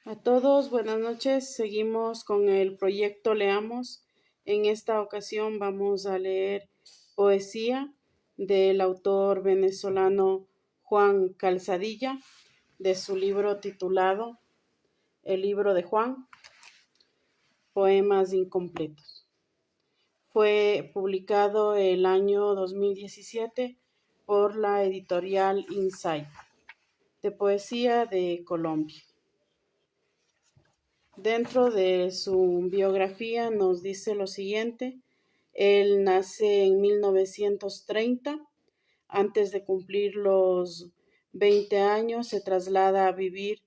A todos, buenas noches. Seguimos con el proyecto Leamos. En esta ocasión vamos a leer poesía del autor venezolano Juan Calzadilla, de su libro titulado El libro de Juan, Poemas incompletos. Fue publicado el año 2017 por la editorial Insight, de poesía de Colombia. Dentro de su biografía nos dice lo siguiente: él nace en 1930, antes de cumplir los 20 años se traslada a vivir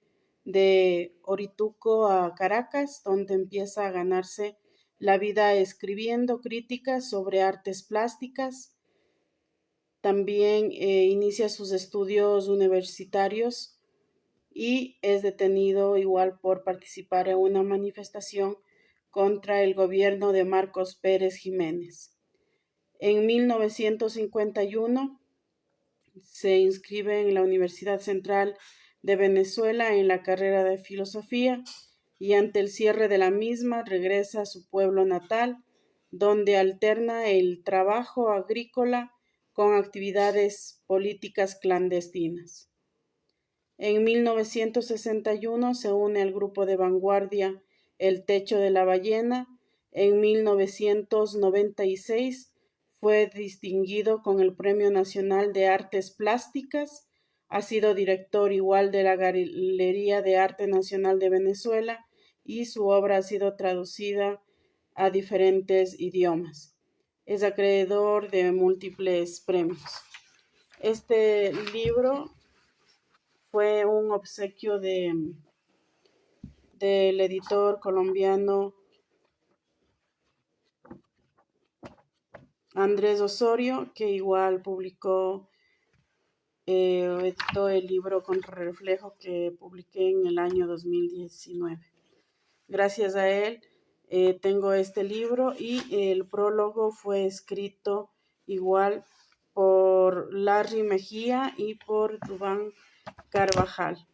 de Orituco a Caracas, donde empieza a ganarse la vida escribiendo críticas sobre artes plásticas. También inicia sus estudios universitarios y es detenido igual por participar en una manifestación contra el gobierno de Marcos Pérez Jiménez. En 1951 se inscribe en la Universidad Central de Venezuela en la carrera de filosofía y ante el cierre de la misma regresa a su pueblo natal, donde alterna el trabajo agrícola con actividades políticas clandestinas. En 1961 se une al grupo de vanguardia El Techo de la Ballena. En 1996 fue distinguido con el Premio Nacional de Artes Plásticas. Ha sido director igual de la Galería de Arte Nacional de Venezuela y su obra ha sido traducida a diferentes idiomas. Es acreedor de múltiples premios. Este libro fue un obsequio del editor colombiano Andrés Osorio, que igual editó el libro Contrarreflejo que publiqué en el año 2019. Gracias a él tengo este libro y el prólogo fue escrito igual por Larry Mejía y por Dubán Carvajal,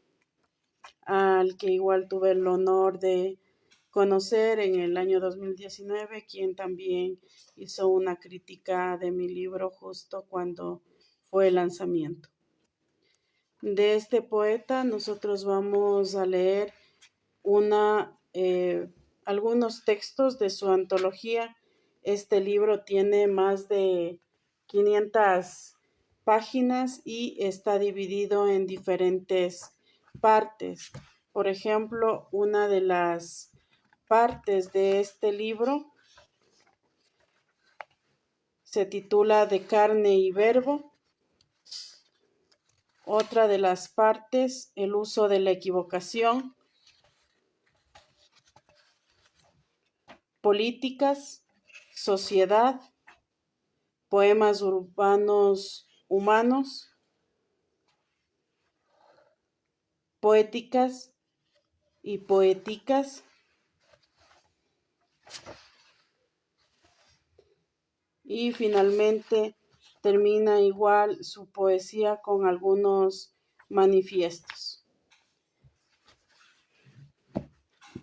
al que igual tuve el honor de conocer en el año 2019, quien también hizo una crítica de mi libro justo cuando fue el lanzamiento. De este poeta nosotros vamos a leer algunos textos de su antología. Este libro tiene más de 500 páginas y está dividido en diferentes partes. Por ejemplo, una de las partes de este libro se titula De carne y verbo. Otra de las partes, el uso de la equivocación. Políticas, sociedad, poemas urbanos humanos, poéticas y poéticas, y finalmente termina igual su poesía con algunos manifiestos.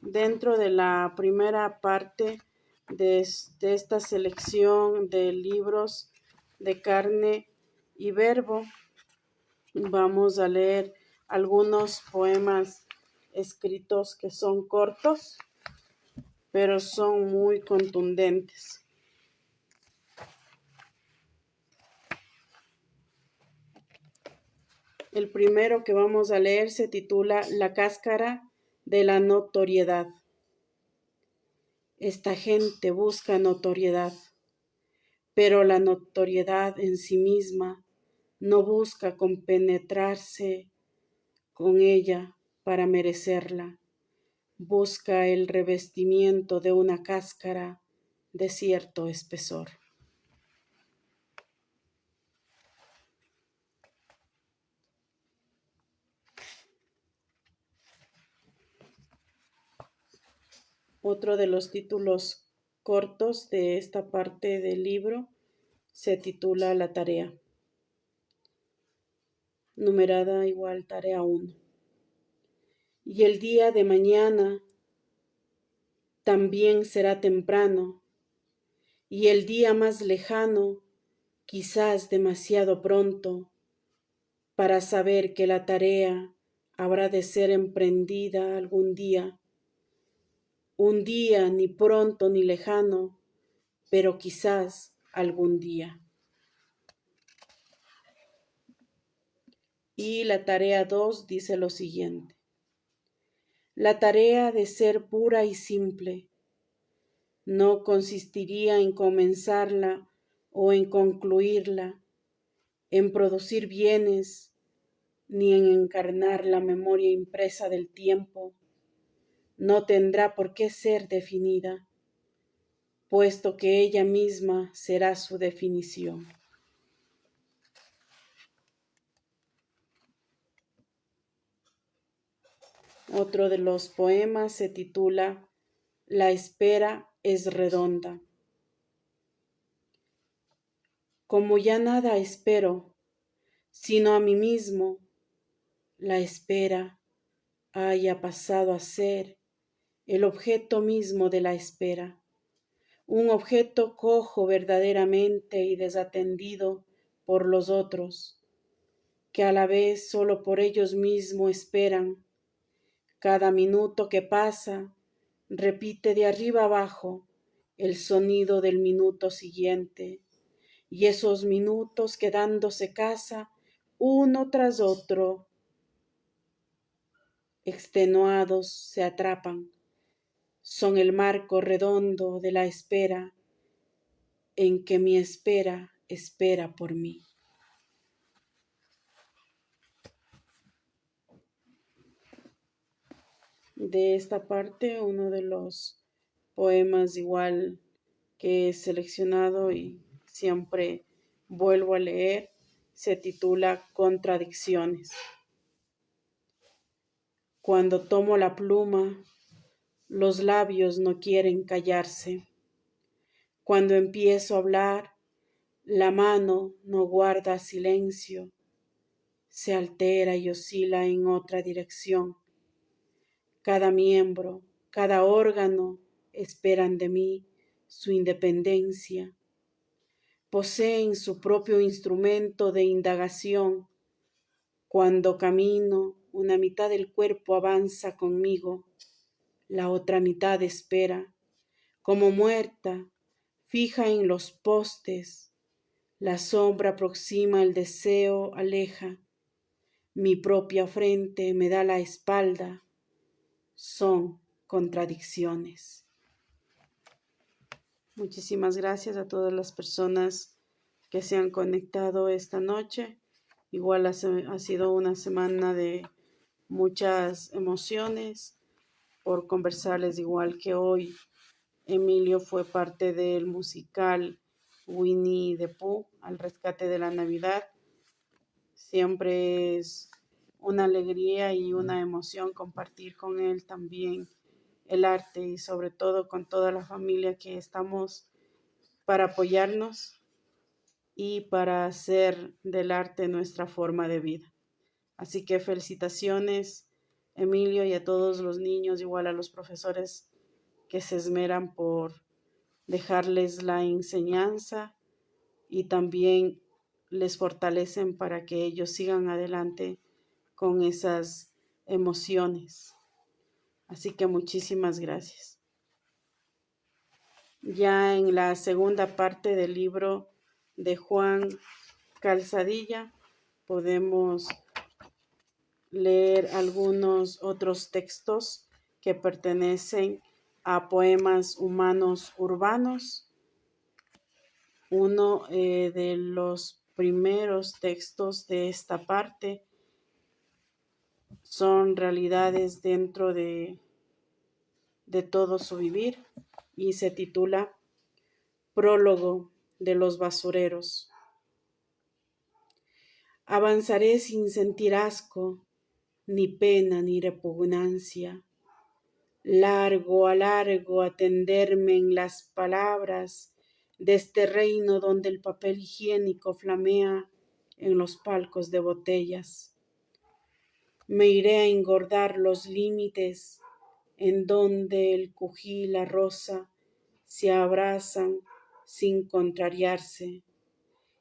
Dentro de la primera parte de esta selección de libros de carne y verbo, vamos a leer algunos poemas escritos que son cortos, pero son muy contundentes. El primero que vamos a leer se titula La cáscara de la notoriedad. Esta gente busca notoriedad, pero la notoriedad en sí misma no busca compenetrarse con ella para merecerla. Busca el revestimiento de una cáscara de cierto espesor. Otro de los títulos cortos de esta parte del libro se titula La tarea, numerada igual tarea 1. y el día de mañana también será temprano, y el día más lejano quizás demasiado pronto, para saber que la tarea habrá de ser emprendida algún día, un día ni pronto ni lejano, pero quizás algún día. Y la tarea 2 dice lo siguiente: la tarea de ser pura y simple no consistiría en comenzarla o en concluirla, en producir bienes, ni en encarnar la memoria impresa del tiempo. No tendrá por qué ser definida, puesto que ella misma será su definición. Otro de los poemas se titula La espera es redonda. Como ya nada espero, sino a mí mismo, la espera haya pasado a ser el objeto mismo de la espera, un objeto cojo verdaderamente y desatendido por los otros, que a la vez solo por ellos mismos esperan. Cada minuto que pasa repite de arriba abajo el sonido del minuto siguiente, y esos minutos quedándose casa uno tras otro, extenuados se atrapan, son el marco redondo de la espera en que mi espera espera por mí. De esta parte, uno de los poemas igual que he seleccionado y siempre vuelvo a leer, se titula Contradicciones. Cuando tomo la pluma, los labios no quieren callarse. Cuando empiezo a hablar, la mano no guarda silencio, se altera y oscila en otra dirección. Cada miembro, cada órgano esperan de mí su independencia. Poseen su propio instrumento de indagación. Cuando camino, una mitad del cuerpo avanza conmigo, la otra mitad espera, como muerta, fija en los postes. La sombra aproxima, el deseo aleja. Mi propia frente me da la espalda. Son contradicciones. Muchísimas gracias a todas las personas que se han conectado esta noche. Igual ha sido una semana de muchas emociones por conversarles, igual que hoy Emilio fue parte del musical Winnie the Pooh, al rescate de la Navidad. Siempre es una alegría y una emoción compartir con él también el arte y sobre todo con toda la familia que estamos para apoyarnos y para hacer del arte nuestra forma de vida. Así que felicitaciones, Emilio, y a todos los niños, igual a los profesores que se esmeran por dejarles la enseñanza y también les fortalecen para que ellos sigan adelante con esas emociones. Así que muchísimas gracias. Ya en la segunda parte del libro de Juan Calzadilla podemos leer algunos otros textos que pertenecen a poemas humanos urbanos. Uno de los primeros textos de esta parte son realidades dentro de todo su vivir y se titula Prólogo de los basureros. Avanzaré sin sentir asco, ni pena ni repugnancia. Largo a largo atenderme en las palabras de este reino donde el papel higiénico flamea en los palcos de botellas. Me iré a engordar los límites en donde el cují y la rosa se abrazan sin contrariarse,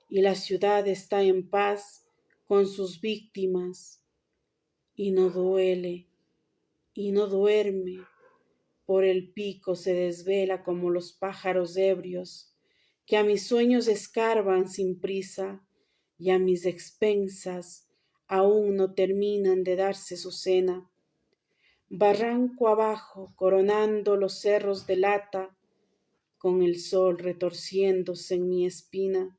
y la ciudad está en paz con sus víctimas, y no duele, y no duerme, por el pico se desvela como los pájaros ebrios, que a mis sueños escarban sin prisa, y a mis expensas aún no terminan de darse su cena. Barranco abajo, coronando los cerros de lata, con el sol retorciéndose en mi espina,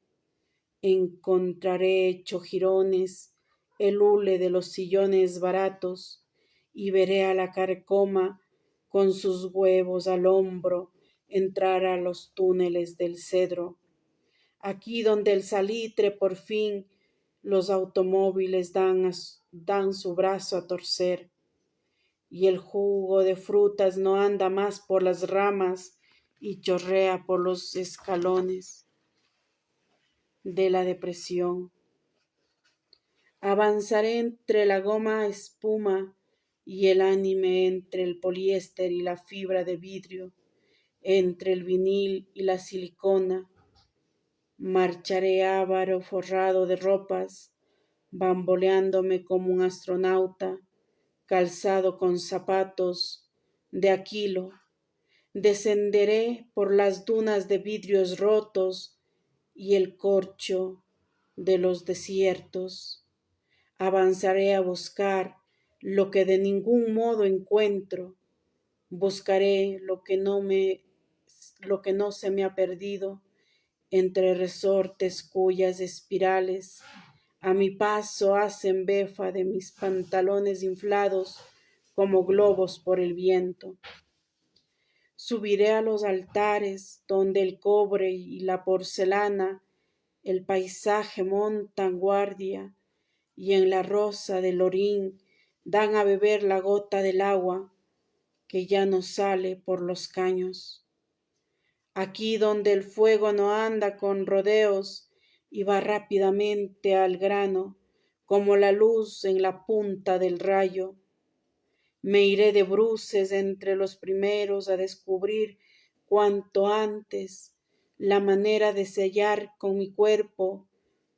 encontraré hecho jirones el hule de los sillones baratos, y veré a la carcoma con sus huevos al hombro entrar a los túneles del cedro. Aquí donde el salitre por fin los automóviles dan su brazo a torcer, y el jugo de frutas no anda más por las ramas y chorrea por los escalones de la depresión. Avanzaré entre la goma espuma y el anime, entre el poliéster y la fibra de vidrio, entre el vinil y la silicona. Marcharé avaro forrado de ropas, bamboleándome como un astronauta, calzado con zapatos de Aquilo. Descenderé por las dunas de vidrios rotos y el corcho de los desiertos. Avanzaré a buscar lo que de ningún modo encuentro. Buscaré lo que no se me ha perdido entre resortes cuyas espirales a mi paso hacen befa de mis pantalones inflados como globos por el viento. Subiré a los altares donde el cobre y la porcelana, el paisaje montan guardia, y en la rosa del orín dan a beber la gota del agua que ya no sale por los caños. Aquí donde el fuego no anda con rodeos y va rápidamente al grano, como la luz en la punta del rayo. Me iré de bruces entre los primeros a descubrir cuanto antes la manera de sellar con mi cuerpo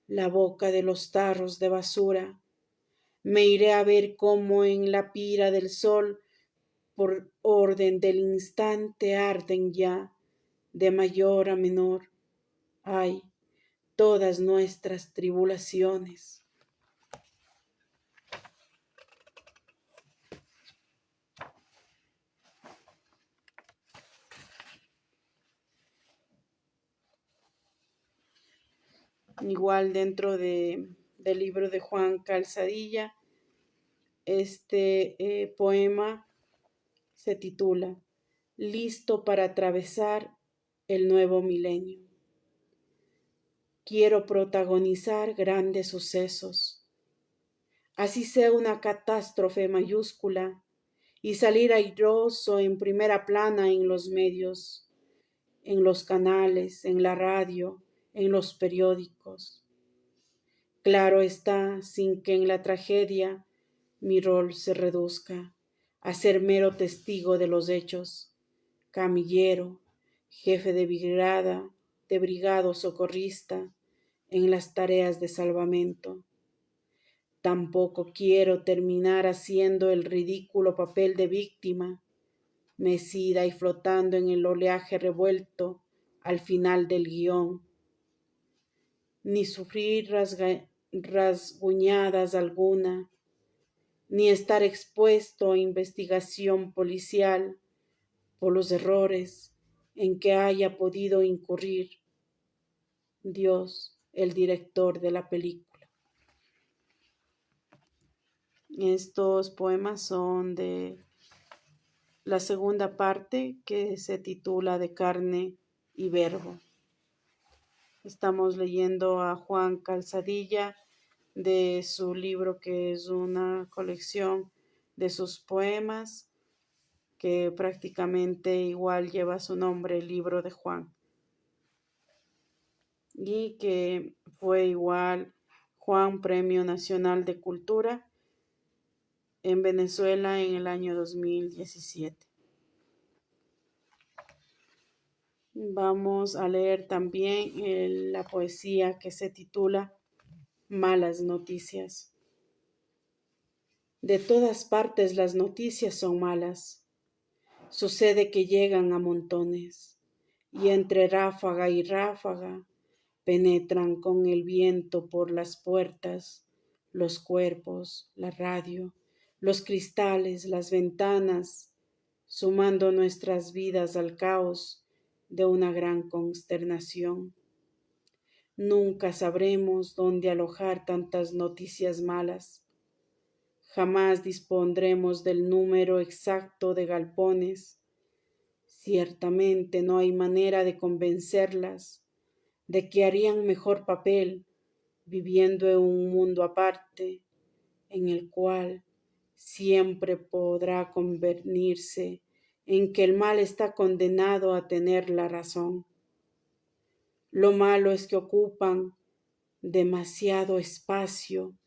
la boca de los tarros de basura. Me iré a ver cómo en la pira del sol, por orden del instante, arden ya, de mayor a menor, ay, todas nuestras tribulaciones. Igual dentro del libro de Juan Calzadilla, este poema se titula Listo para atravesar el nuevo milenio. Quiero protagonizar grandes sucesos, así sea una catástrofe mayúscula, y salir airoso en primera plana en los medios, en los canales, en la radio, en los periódicos. Claro está, sin que en la tragedia mi rol se reduzca a ser mero testigo de los hechos, camillero, jefe de brigado socorrista en las tareas de salvamento. Tampoco quiero terminar haciendo el ridículo papel de víctima, mecida y flotando en el oleaje revuelto al final del guión, ni sufrir rasguñadas alguna, ni estar expuesto a investigación policial por los errores en que haya podido incurrir Dios, el director de la película. Estos poemas son de la segunda parte, que se titula De carne y verbo. Estamos leyendo a Juan Calzadilla de su libro, que es una colección de sus poemas, que prácticamente igual lleva su nombre, el libro de Juan, y que fue igual Juan Premio Nacional de Cultura en Venezuela en el año 2017. Vamos a leer también la poesía que se titula Malas noticias. De todas partes las noticias son malas. Sucede que llegan a montones y entre ráfaga y ráfaga penetran con el viento por las puertas, los cuerpos, la radio, los cristales, las ventanas, sumando nuestras vidas al caos de una gran consternación. Nunca sabremos dónde alojar tantas noticias malas. Jamás dispondremos del número exacto de galpones. Ciertamente no hay manera de convencerlas de que harían mejor papel viviendo en un mundo aparte, en el cual siempre podrá convenirse en que el mal está condenado a tener la razón. Lo malo es que ocupan demasiado espacio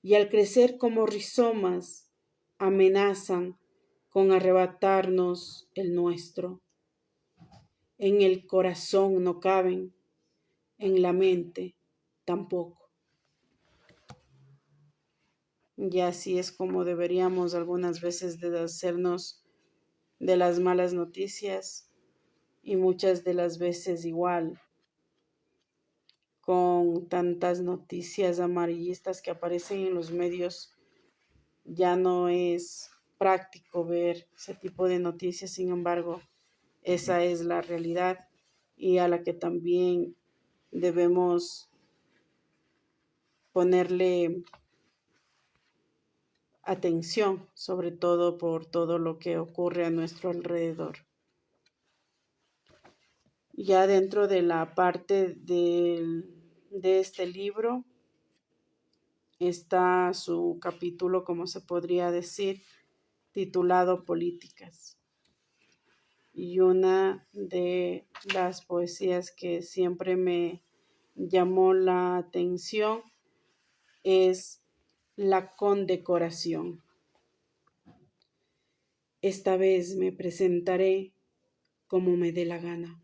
y al crecer como rizomas amenazan con arrebatarnos el nuestro. En el corazón no caben, en la mente tampoco. Y así es como deberíamos algunas veces de hacernos de las malas noticias y muchas de las veces igual con tantas noticias amarillistas que aparecen en los medios ya no es práctico ver ese tipo de noticias. Sin embargo, esa es la realidad y a la que también debemos ponerle atención, sobre todo por todo lo que ocurre a nuestro alrededor. Ya dentro de la parte de este libro está su capítulo, como se podría decir, titulado Políticas. Y una de las poesías que siempre me llamó la atención es La condecoración. Esta vez me presentaré como me dé la gana.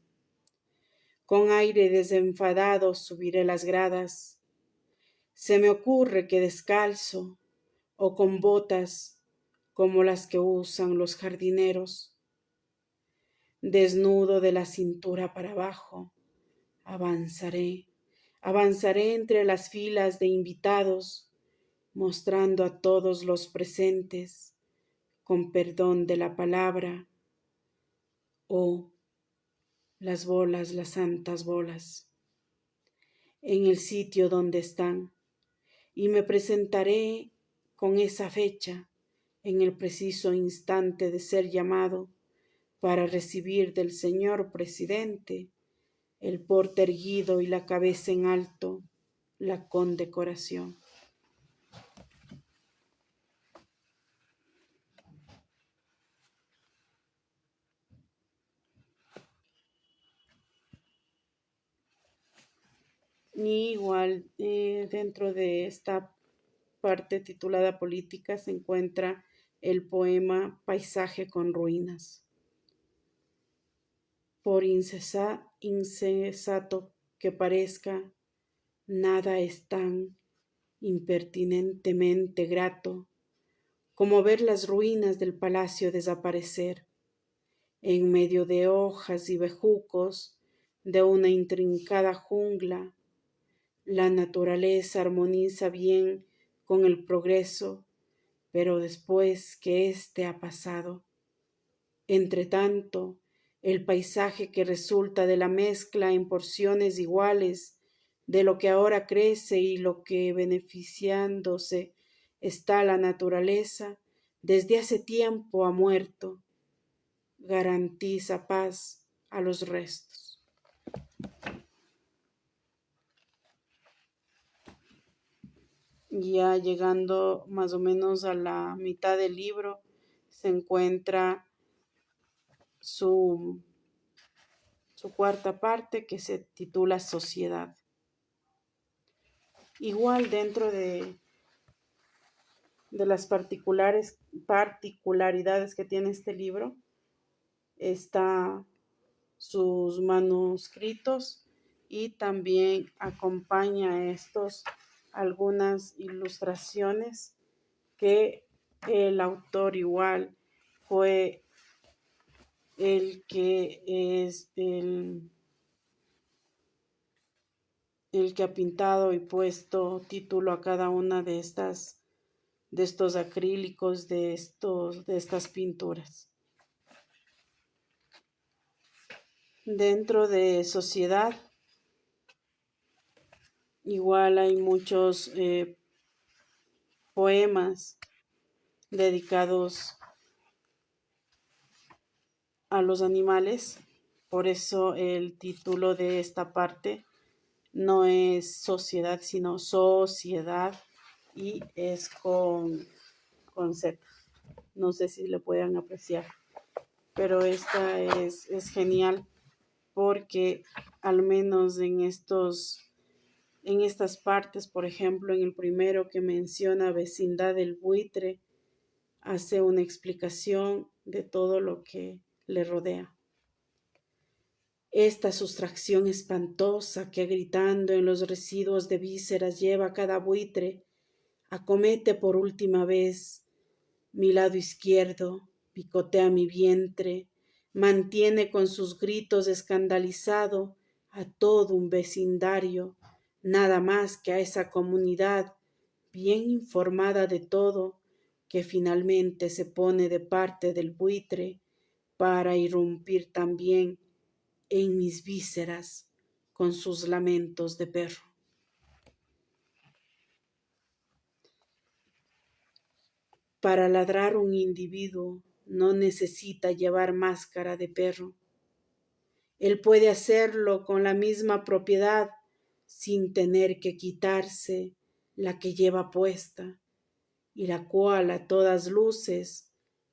Con aire desenfadado subiré las gradas. Se me ocurre que descalzo o con botas como las que usan los jardineros. Desnudo de la cintura para abajo, avanzaré entre las filas de invitados, mostrando a todos los presentes, con perdón de la palabra, las bolas, las santas bolas, en el sitio donde están, y me presentaré con esa fecha en el preciso instante de ser llamado para recibir del señor presidente el porte erguido y la cabeza en alto, la condecoración. Y igual dentro de esta parte titulada Política se encuentra el poema Paisaje con ruinas. Por insensato que parezca, nada es tan impertinentemente grato como ver las ruinas del palacio desaparecer en medio de hojas y bejucos de una intrincada jungla. La naturaleza armoniza bien con el progreso, pero después que éste ha pasado. Entre tanto, el paisaje que resulta de la mezcla en porciones iguales de lo que ahora crece y lo que beneficiándose está la naturaleza, desde hace tiempo ha muerto, garantiza paz a los restos. Ya llegando más o menos a la mitad del libro, se encuentra su cuarta parte que se titula Sociedad. Igual dentro de de las particularidades que tiene este libro está sus manuscritos y también acompaña a estos algunas ilustraciones que el autor igual fue el que es el que ha pintado y puesto título a cada una de estos acrílicos, de estas pinturas. Dentro de sociedad, igual hay muchos poemas dedicados a los animales, por eso el título de esta parte no es sociedad, sino sociedad, y es con Z. No sé si lo puedan apreciar, pero esta es genial porque al menos en estas partes, por ejemplo, en el primero que menciona vecindad del buitre, hace una explicación de todo lo que le rodea. Esta sustracción espantosa que gritando en los residuos de vísceras lleva cada buitre, acomete por última vez mi lado izquierdo, picotea mi vientre, mantiene con sus gritos escandalizado a todo un vecindario, nada más que a esa comunidad bien informada de todo, que finalmente se pone de parte del buitre para irrumpir también en mis vísceras con sus lamentos de perro. Para ladrar un individuo no necesita llevar máscara de perro. Él puede hacerlo con la misma propiedad sin tener que quitarse la que lleva puesta y la cual a todas luces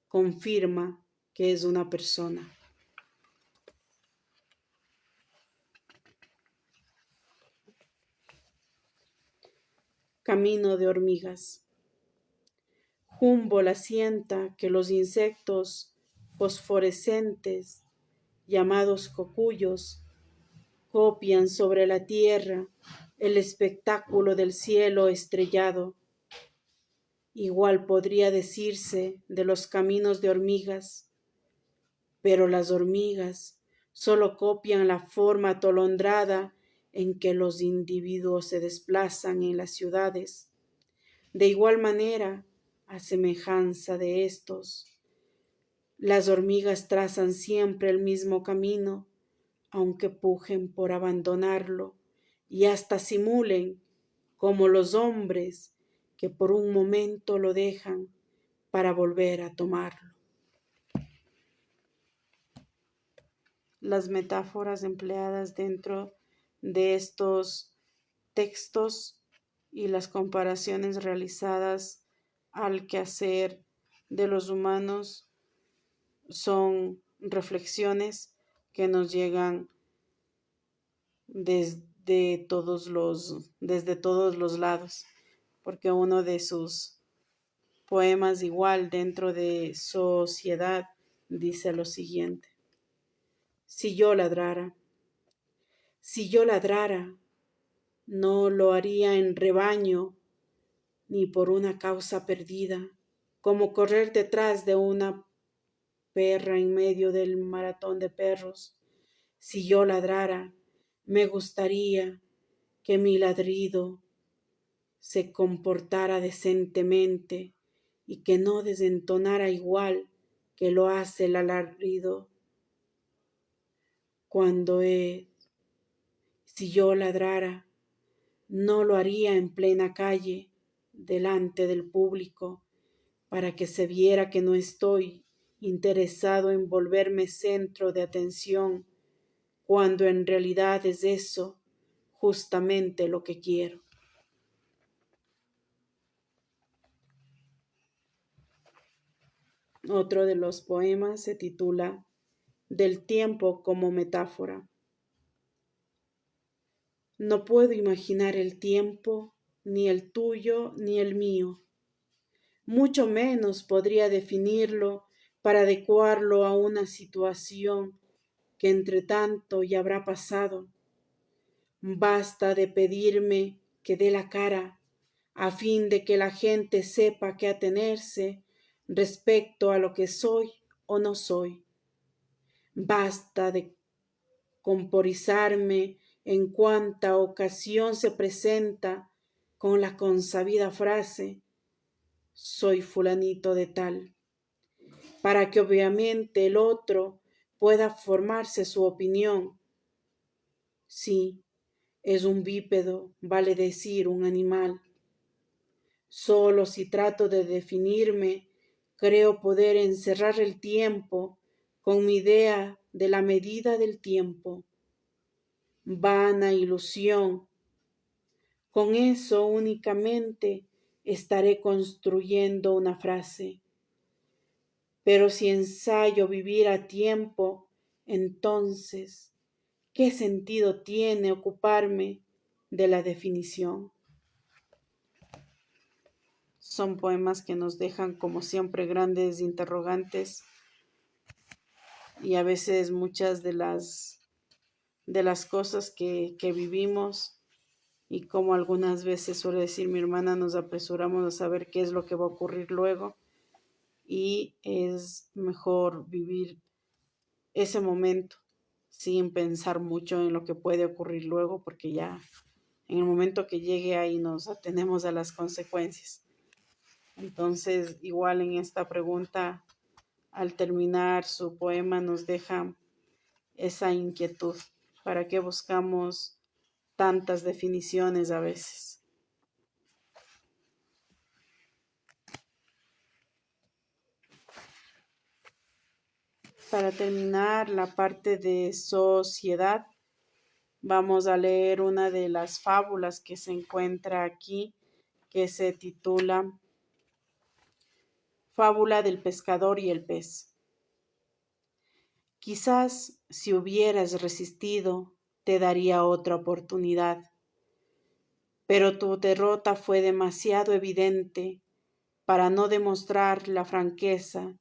confirma que es una persona. Camino de hormigas. Humboldt asienta que los insectos fosforescentes, llamados cocuyos, copian sobre la tierra el espectáculo del cielo estrellado. Igual podría decirse de los caminos de hormigas, pero las hormigas solo copian la forma atolondrada en que los individuos se desplazan en las ciudades. De igual manera, a semejanza de estos, las hormigas trazan siempre el mismo camino, aunque pujen por abandonarlo y hasta simulen, como los hombres, que por un momento lo dejan para volver a tomarlo. Las metáforas empleadas dentro de estos textos y las comparaciones realizadas al quehacer de los humanos son reflexiones que nos llegan desde todos los lados, porque uno de sus poemas igual dentro de Sociedad dice lo siguiente: si yo ladrara, no lo haría en rebaño ni por una causa perdida, como correr detrás de una perra en medio del maratón de perros. Si yo ladrara, me gustaría que mi ladrido se comportara decentemente y que no desentonara igual que lo hace el alarido cuando es. Si yo ladrara, no lo haría en plena calle, delante del público, para que se viera que no estoy interesado en volverme centro de atención, cuando en realidad es eso justamente lo que quiero. Otro de los poemas se titula Del tiempo como metáfora. No puedo imaginar el tiempo, ni el tuyo, ni el mío. mucho menos podría definirlo para adecuarlo a una situación que entre tanto ya habrá pasado. Basta de pedirme que dé la cara a fin de que la gente sepa qué atenerse respecto a lo que soy o no soy. Basta de comporizarme en cuanta ocasión se presenta con la consabida frase soy fulanito de tal, para que obviamente el otro pueda formarse su opinión. Sí, es un bípedo, vale decir un animal. Solo si trato de definirme, creo poder encerrar el tiempo con mi idea de la medida del tiempo. Vana ilusión. Con eso únicamente estaré construyendo una frase. Pero si ensayo vivir a tiempo, entonces, ¿qué sentido tiene ocuparme de la definición? Son poemas que nos dejan, como siempre, grandes interrogantes y a veces muchas de las cosas que vivimos y como algunas veces suele decir mi hermana, nos apresuramos a saber qué es lo que va a ocurrir luego y es mejor vivir ese momento sin pensar mucho en lo que puede ocurrir luego porque ya en el momento que llegue ahí nos atenemos a las consecuencias. Entonces, igual en esta pregunta, al terminar su poema, nos deja esa inquietud. ¿Para qué buscamos tantas definiciones a veces? Para terminar la parte de sociedad, vamos a leer una de las fábulas que se encuentra aquí, que se titula Fábula del pescador y el pez. Quizás si hubieras resistido, te daría otra oportunidad, pero tu derrota fue demasiado evidente para no demostrar la franqueza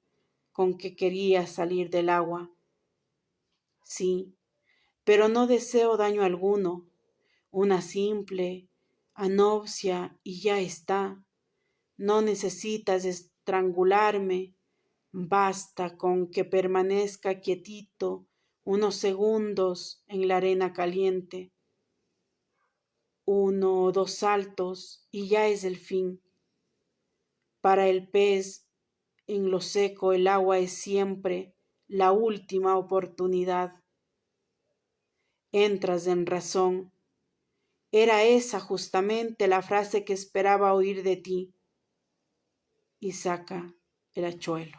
con que querías salir del agua. Sí, pero no deseo daño alguno, una simple anopsia y ya está. No necesitas estrangularme, basta con que permanezca quietito unos segundos en la arena caliente. 1 o 2 saltos y ya es el fin. Para el pez en lo seco el agua es siempre la última oportunidad. Entras en razón. Era esa justamente la frase que esperaba oír de ti. Y saca el hachuelo.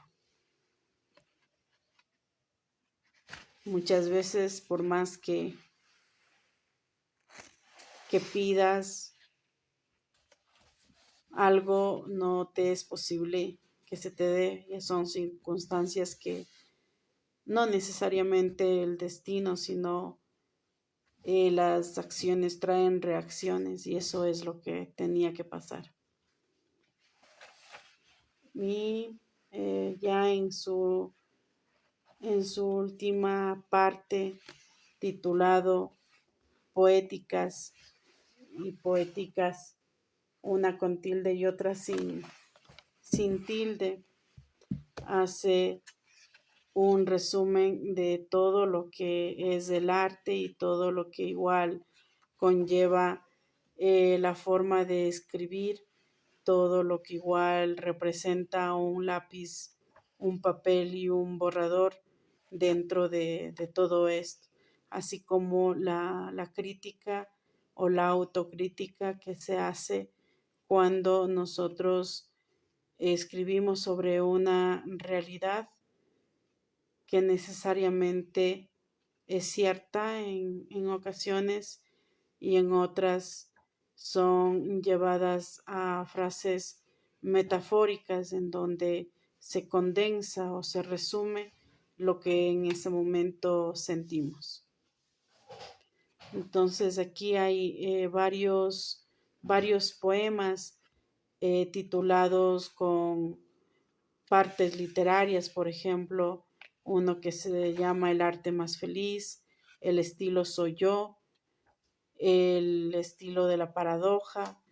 Muchas veces, por más que pidas algo, no te es posible que se te dé. Y son circunstancias que no necesariamente el destino, sino las acciones traen reacciones y eso es lo que tenía que pasar. Y ya en su última parte titulado Poéticas y Poéticas, una con tilde y otra sin tilde, hace un resumen de todo lo que es el arte y todo lo que igual conlleva la forma de escribir, todo lo que igual representa un lápiz, un papel y un borrador dentro de todo esto, así como la crítica o la autocrítica que se hace cuando nosotros escribimos sobre una realidad que necesariamente es cierta en ocasiones y en otras son llevadas a frases metafóricas en donde se condensa o se resume lo que en ese momento sentimos. Entonces aquí hay varios poemas titulados con partes literarias, por ejemplo, uno que se llama El arte más feliz, El estilo soy yo, El estilo de la paradoja,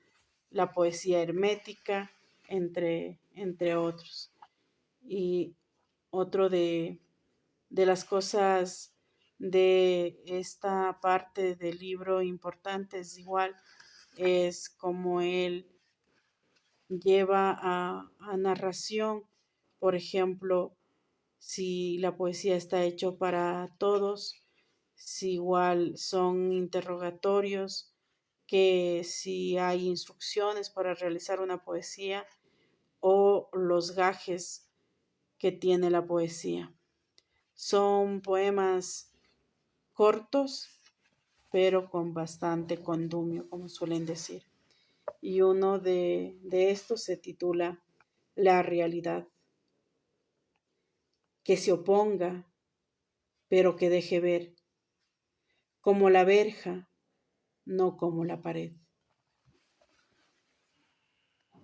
La poesía hermética, entre otros. Y otro de las cosas de esta parte del libro importantes igual es como él lleva a narración, por ejemplo, si la poesía está hecho para todos, si igual son interrogatorios, que si hay instrucciones para realizar una poesía o los gajes que tiene la poesía. Son poemas cortos, pero con bastante condumio, como suelen decir. Y uno de estos se titula La realidad, que se oponga, pero que deje ver, como la verja, no como la pared.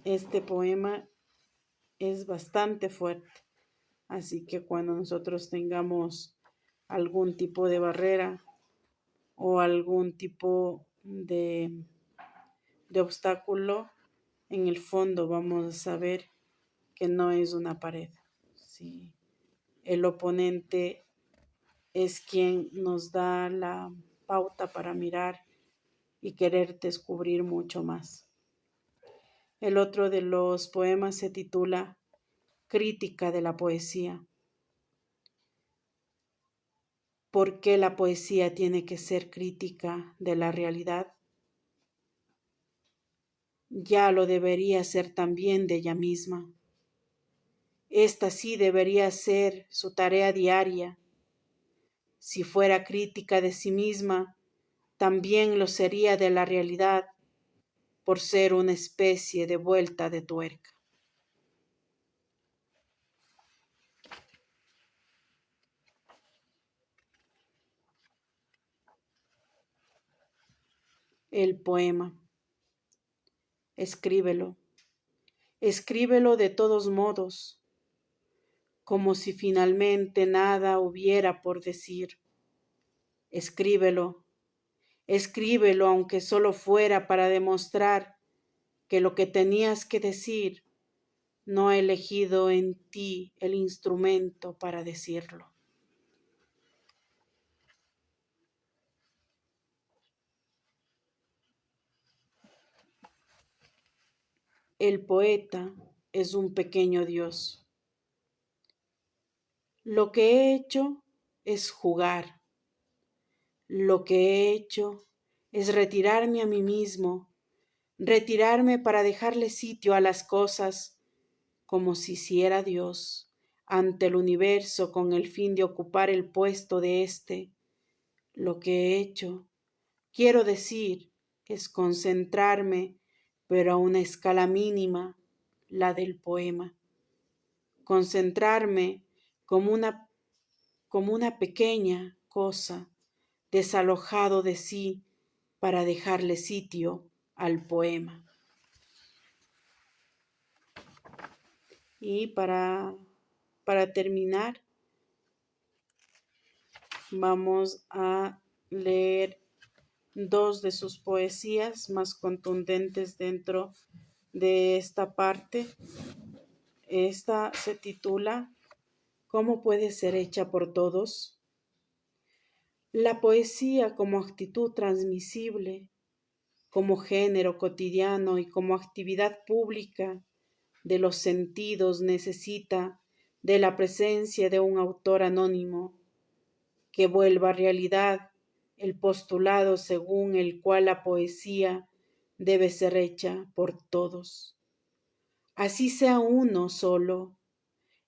Este poema es bastante fuerte, así que cuando nosotros tengamos algún tipo de barrera o algún tipo de obstáculo, en el fondo vamos a saber que no es una pared. Sí, el oponente es quien nos da la pauta para mirar y querer descubrir mucho más. El otro de los poemas se titula Crítica de la poesía. ¿Por qué la poesía tiene que ser crítica de la realidad? Ya lo debería ser también de ella misma. Esta sí debería ser su tarea diaria. Si fuera crítica de sí misma, también lo sería de la realidad, por ser una especie de vuelta de tuerca. El poema. Escríbelo. Escríbelo de todos modos, como si finalmente nada hubiera por decir. Escríbelo. Escríbelo aunque solo fuera para demostrar que lo que tenías que decir no ha elegido en ti el instrumento para decirlo. El poeta es un pequeño Dios. Lo que he hecho es jugar. Lo que he hecho es retirarme a mí mismo, retirarme para dejarle sitio a las cosas, como si hiciera Dios ante el universo con el fin de ocupar el puesto de éste. Lo que he hecho, quiero decir, es concentrarme, pero a una escala mínima, la del poema. Concentrarme como una pequeña cosa, desalojado de sí para dejarle sitio al poema. Y para terminar, vamos a leer dos de sus poesías más contundentes dentro de esta parte. Esta se titula ¿Cómo puede ser hecha por todos? La poesía como actitud transmisible, como género cotidiano y como actividad pública de los sentidos necesita de la presencia de un autor anónimo que vuelva realidad el postulado según el cual la poesía debe ser hecha por todos. Así sea uno solo,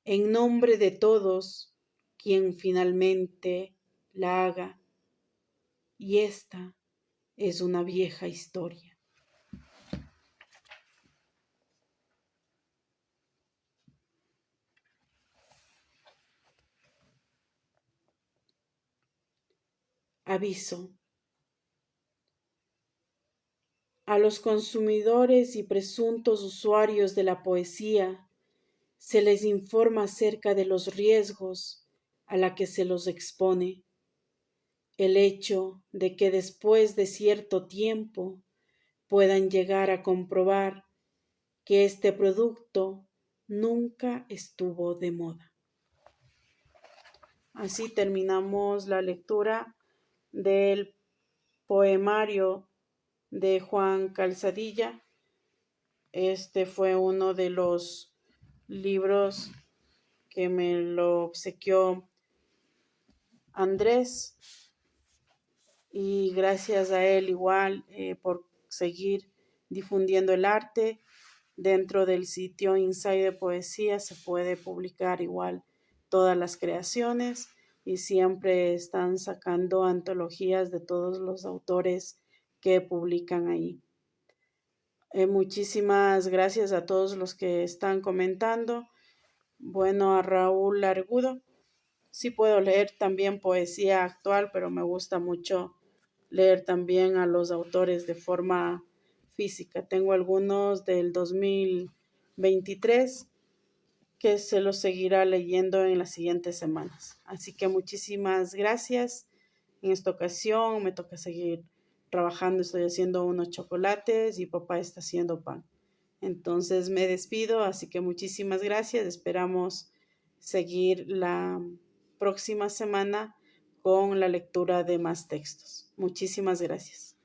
en nombre de todos, quien finalmente la haga. Y esta es una vieja historia. Aviso. A los consumidores y presuntos usuarios de la poesía se les informa acerca de los riesgos a la que se los expone. El hecho de que después de cierto tiempo puedan llegar a comprobar que este producto nunca estuvo de moda. Así terminamos la lectura del poemario de Juan Calzadilla. Este fue uno de los libros que me lo obsequió Andrés, y gracias a él igual por seguir difundiendo el arte. Dentro del sitio Inside de Poesía se puede publicar igual todas las creaciones y siempre están sacando antologías de todos los autores que publican ahí. Muchísimas gracias a todos los que están comentando. Bueno, a Raúl Argudo. Sí puedo leer también poesía actual, pero me gusta mucho leer también a los autores de forma física. Tengo algunos del 2023 que se los seguirá leyendo en las siguientes semanas. Así que muchísimas gracias. En esta ocasión me toca seguir trabajando. Estoy haciendo unos chocolates y papá está haciendo pan. Entonces me despido, así que muchísimas gracias. Esperamos seguir la próxima semana con la lectura de más textos. Muchísimas gracias.